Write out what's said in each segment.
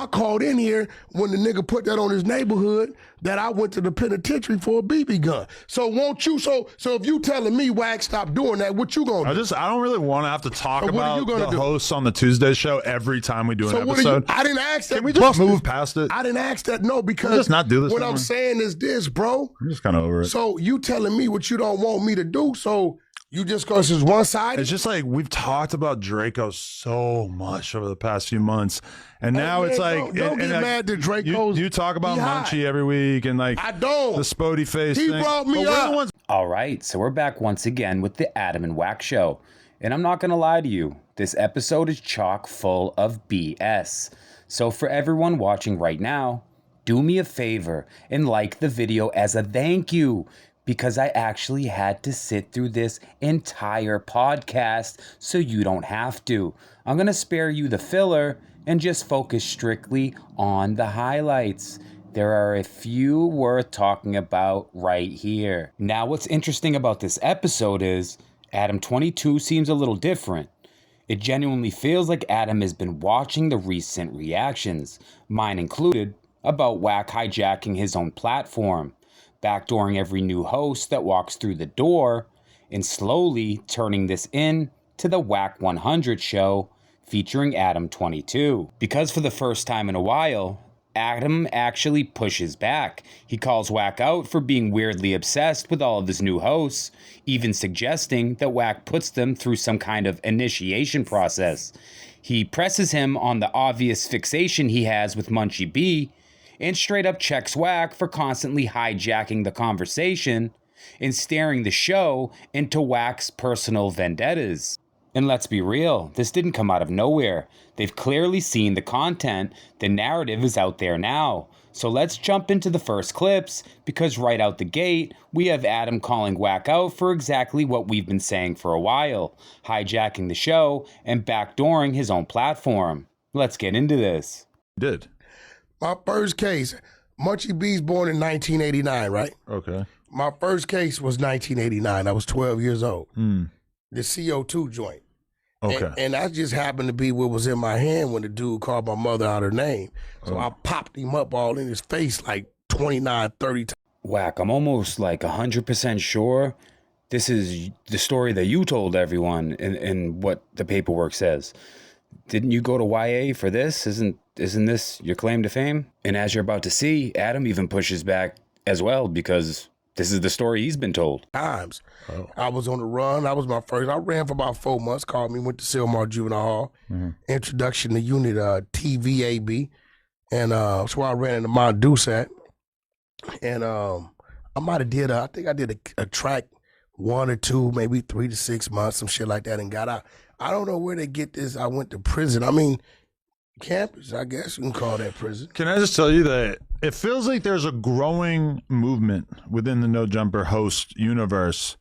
I called in here when the nigga put that on his neighborhood that I went to the penitentiary for a BB gun. So won't you, so if you telling me, Wack, stop doing that, what you gonna do? I don't really want to have to talk about the do? hosts on the Tuesday show every time we do an episode. I didn't ask that. Can we just move past it? I didn't ask that, no, because just not do this what anymore? I'm saying is this, bro. I'm just kind of over it. So you telling me what you don't want me to do, so you just cause it's one-sided? It's just like we've talked about Draco so much over the past few months, and now it's like don't get mad that Draco's you talk about Munchie every week, and like I don't. the Spody face He thing. brought me up. All right, so we're back once again with the Adam and Wack Show, and I'm not gonna lie to you, this episode is chock full of BS. So for everyone watching right now, do me a favor and like the video as a thank you, because I actually had to sit through this entire podcast so you don't have to. I'm going to spare you the filler and just focus strictly on the highlights. There are a few worth talking about right here. Now, what's interesting about this episode is Adam 22 seems a little different. It genuinely feels like Adam has been watching the recent reactions, mine included, about Wack hijacking his own platform, backdooring every new host that walks through the door, and slowly turning this in to the Wack 100 show featuring Adam 22. Because for the first time in a while, Adam actually pushes back. He calls Wack out for being weirdly obsessed with all of his new hosts, even suggesting that Wack puts them through some kind of initiation process. He presses him on the obvious fixation he has with Munchie B, and straight up checks Wack for constantly hijacking the conversation and steering the show into Wack's personal vendettas. And let's be real, this didn't come out of nowhere. They've clearly seen the content, the narrative is out there now. So let's jump into the first clips, because right out the gate, we have Adam calling Wack out for exactly what we've been saying for a while, hijacking the show and backdooring his own platform. Let's get into this. Did. My first case, Munchie B's born in 1989, right? Okay. My first case was 1989. I was 12 years old. Mm. The CO2 joint. Okay. And that just happened to be what was in my hand when the dude called my mother out her name. So I popped him up all in his face like 29, 30 times. Wack, I'm almost like 100% sure this is the story that you told everyone and what the paperwork says. Didn't you go to YA for this? Isn't this your claim to fame? And as you're about to see, Adam even pushes back as well, because this is the story he's been told. Times. Oh. I was on the run. That was my first. I ran for about 4 months. Called me, went to Silmar Juvenile Hall. Mm-hmm. Introduction to unit TVAB. And that's where I ran into Mount Deuce at. And I might have did, I think I did a track 1 or 2, maybe 3 to 6 months, some shit like that, and got out. I don't know where they get this. I went to prison. I mean, campus, I guess you can call that prison. Can I just tell you that it feels like there's a growing movement within the No Jumper host universe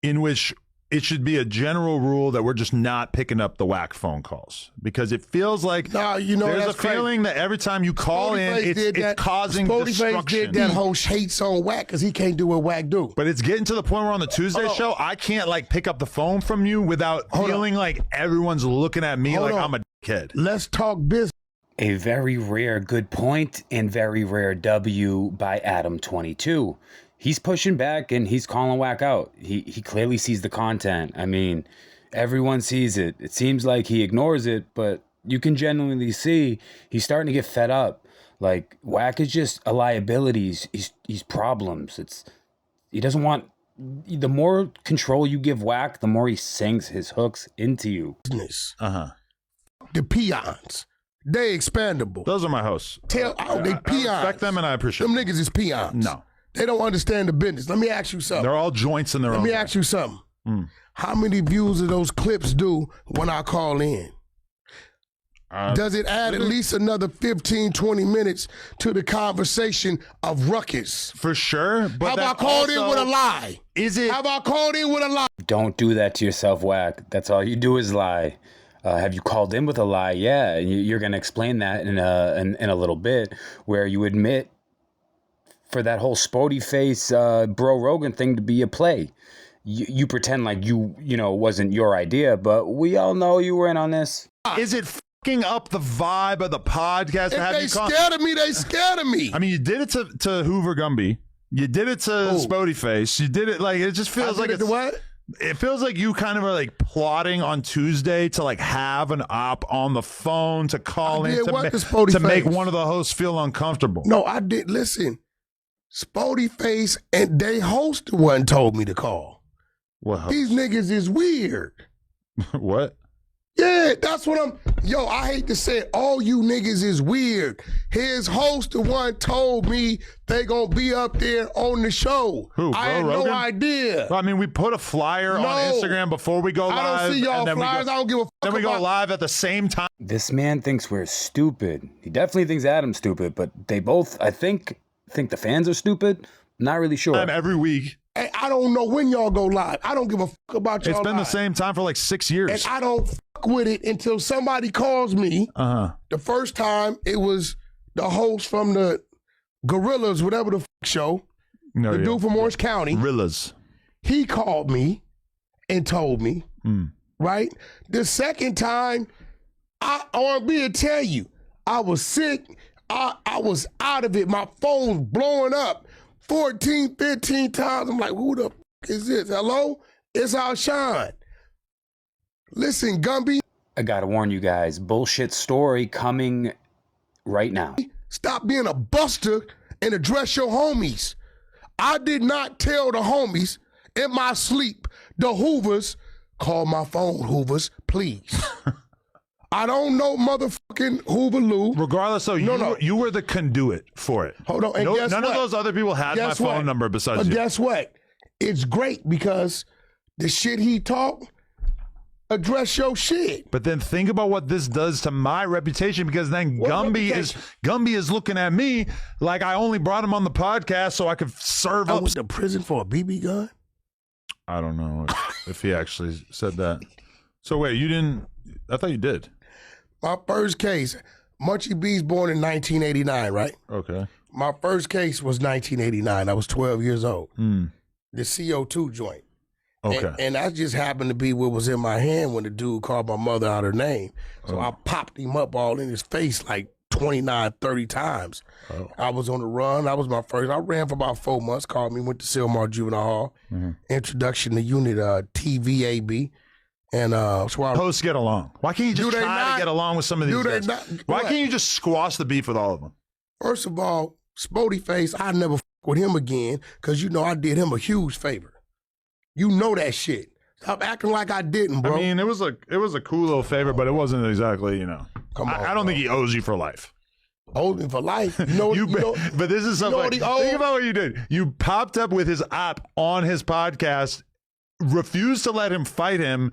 in which it should be a general rule that we're just not picking up the Wack phone calls, because it feels like there's a feeling that every time you call in, it's causing destruction. Did that whole hates on Wack because he can't do what Wack do. But it's getting to the point where on the Tuesday show, I can't like pick up the phone from you without feeling like everyone's looking at me like I'm a kid. Let's talk business. A very rare good point and very rare W by Adam 22. He's pushing back and he's calling Wack out. He clearly sees the content. I mean, everyone sees it. It seems like he ignores it, but you can genuinely see he's starting to get fed up. Like, Wack is just a liability. He's problems. He doesn't want. The more control you give Wack, the more he sinks his hooks into you. The peons. They expandable. They are my hosts. They peons. I respect them and I appreciate them. Them Niggas is peons. No. They don't understand the business. Let me ask you something. They're all joints in their own. Let me ask you something. How many views do those clips do when I call in? Does it add at least another 15, 20 minutes to the conversation of ruckus? For sure. But how about called in with a lie? How about called in with a lie? Don't do that to yourself, Wack. That's all you do is lie. Have you called in with a lie? Yeah, you're going to explain that in a little bit, where you admit for that whole Spody face Bro Rogan thing to be a play. You pretend like you know, it wasn't your idea, but we all know you were in on this. Is it fucking up the vibe of the podcast. If they scared of me, they scared of me. I mean, you did it to Hoover Gumby. You did it to Spody Face. You did it like it just feels like it's what? It feels like you kind of are like plotting on Tuesday to like have an op on the phone to call in to make one of the hosts feel uncomfortable. No, I did. Listen, Spody Face and they host the one told me to call. What? These niggas is weird. What? Yeah, that's what I'm. Yo, I hate to say it, all you niggas is weird. His host, the one, told me they gonna be up there on the show. Who? I had Rogan? no idea. Well, I mean, we put a flyer on Instagram before we go live. I don't see y'all flyers. I don't give a fuck. Then we go live at the same time. This man thinks we're stupid. He definitely thinks Adam's stupid, but they both, I think the fans are stupid. Not really sure. Every week. And I don't know when y'all go live. I don't give a fuck about y'all. It's been live. the same time for like 6 years. And I don't fuck with it until somebody calls me. The first time it was the host from the Gorillas, whatever the fuck show. The dude from Orange County. Gorillas. He called me and told me, right? The second time, R&B will tell you, I was sick. I was out of it. My phone's blowing up 14, 15 times. I'm like, who the fuck is this? Hello? It's our Shine. Listen, Gumby. I gotta warn you guys, bullshit story coming right now. Stop being a buster and address your homies. I did not tell the homies in my sleep, the Hoovers, call my phone, Hoovers, please. I don't know motherfucking Hoover Lou. Regardless, so you were the conduit for it. Hold on, and guess none what? of those other people had my phone number besides you. Guess what? It's great because the shit he talked, address your shit. But then think about what this does to my reputation, because then Gumby is looking at me like I only brought him on the podcast so I could serve up. I went to prison for a BB gun? I don't know if he actually said that. So wait, you didn't? I thought you did. My first case, Munchie B's born in 1989, right? Okay. My first case was 1989. I was 12 years old. The CO2 joint. Okay. And that just happened to be what was in my hand when the dude called my mother out her name. So I popped him up all in his face like 29, 30 times. I was on the run. That was my first. I ran for about 4 months, called me, went to Sylmar Juvenile Hall. Introduction to unit TVAB. And so hosts get along. Why can't you just try to get along with some of these guys? Why can't you just squash the beef with all of them? First of all, Spody Face, I never fuck with him again because you know I did him a huge favor. You know that shit. Stop acting like I didn't, bro. I mean, it was a cool little favor, but it wasn't exactly, Come on, I don't think he owes you for life. Owes me for life. You know, but this is something. Think about what you did. You popped up with his app on his podcast, refused to let him fight him.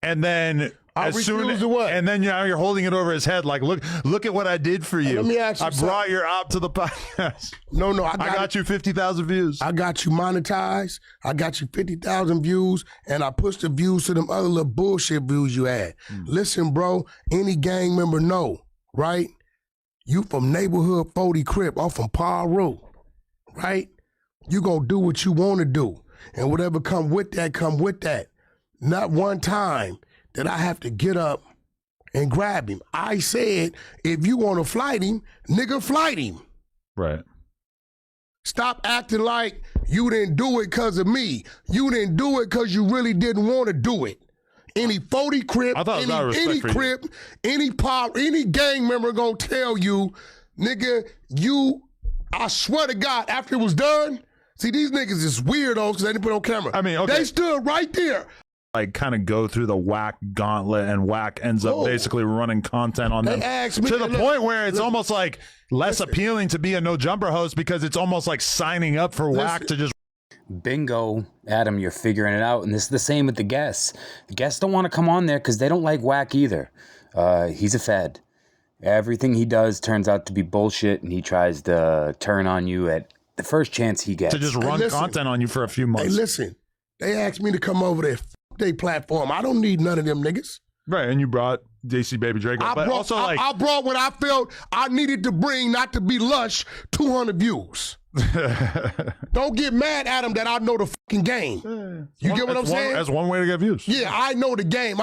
And then and then you're holding it over his head like, look at what I did for you. Let me ask you I brought your op to the podcast. No, I got you 50,000 views. I got you monetized. I got you 50,000 views, and I pushed the views to them other little bullshit views you had. Listen, bro, any gang member know, right? You from neighborhood 40 Crip, I'm from Paru, right? You gonna do what you want to do, and whatever come with that, come with that. Not one time did I have to get up and grab him. I said, if you want to flight him, nigga, flight him. Right. Stop acting like you didn't do it because of me. You didn't do it because you really didn't want to do it. Any 40 Crip, any Crip, any pop, any gang member gonna tell you, nigga, I swear to God, after it was done, see, these niggas is weirdos because they didn't put on camera. I mean, okay. They stood right there. Like kind of go through the Wack gauntlet, and Wack ends up basically running content on them to the point where it's almost like less appealing to be a no jumper host because it's almost like signing up for Wack to just. Bingo, Adam, you're figuring it out, and this is the same with the guests. The guests don't want to come on there because they don't like Wack either. He's a fed. Everything he does turns out to be bullshit, and he tries to turn on you at the first chance he gets to just run content on you for a few months. Hey, listen, they asked me to come over there. They platform. I don't need none of them niggas. Right, and you brought JC Baby Draco, but also like I brought what I felt I needed to bring, not to be lush. 200 views. Don't get mad at him that I know the fucking game. You get what I'm saying? That's one way to get views. Yeah, I know the game.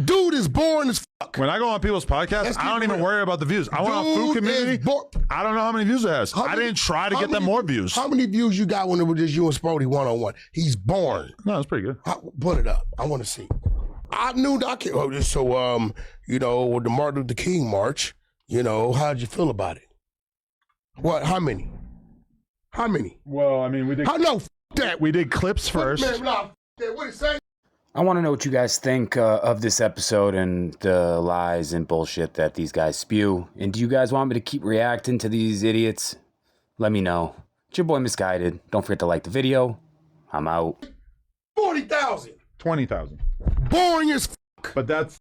Dude is boring as fuck. When I go on people's podcasts, I don't even worry about the views. I went on Food Community. I don't know how many views it has. I didn't try to get them more views. How many views you got when it was just you and Spody one-on-one? He's boring. No, it's pretty good. Put it up. I want to see. I knew that. So, you know, with the Martin Luther King march, you know, how'd you feel about it? What? How many? Well, I mean, we did. No, that. We did clips first. Man, nah, that. What it say? I want to know what you guys think of this episode and the lies and bullshit that these guys spew. And do you guys want me to keep reacting to these idiots? Let me know. It's your boy Misguided. Don't forget to like the video. I'm out. 40,000. 20,000. Boring as fuck. But that's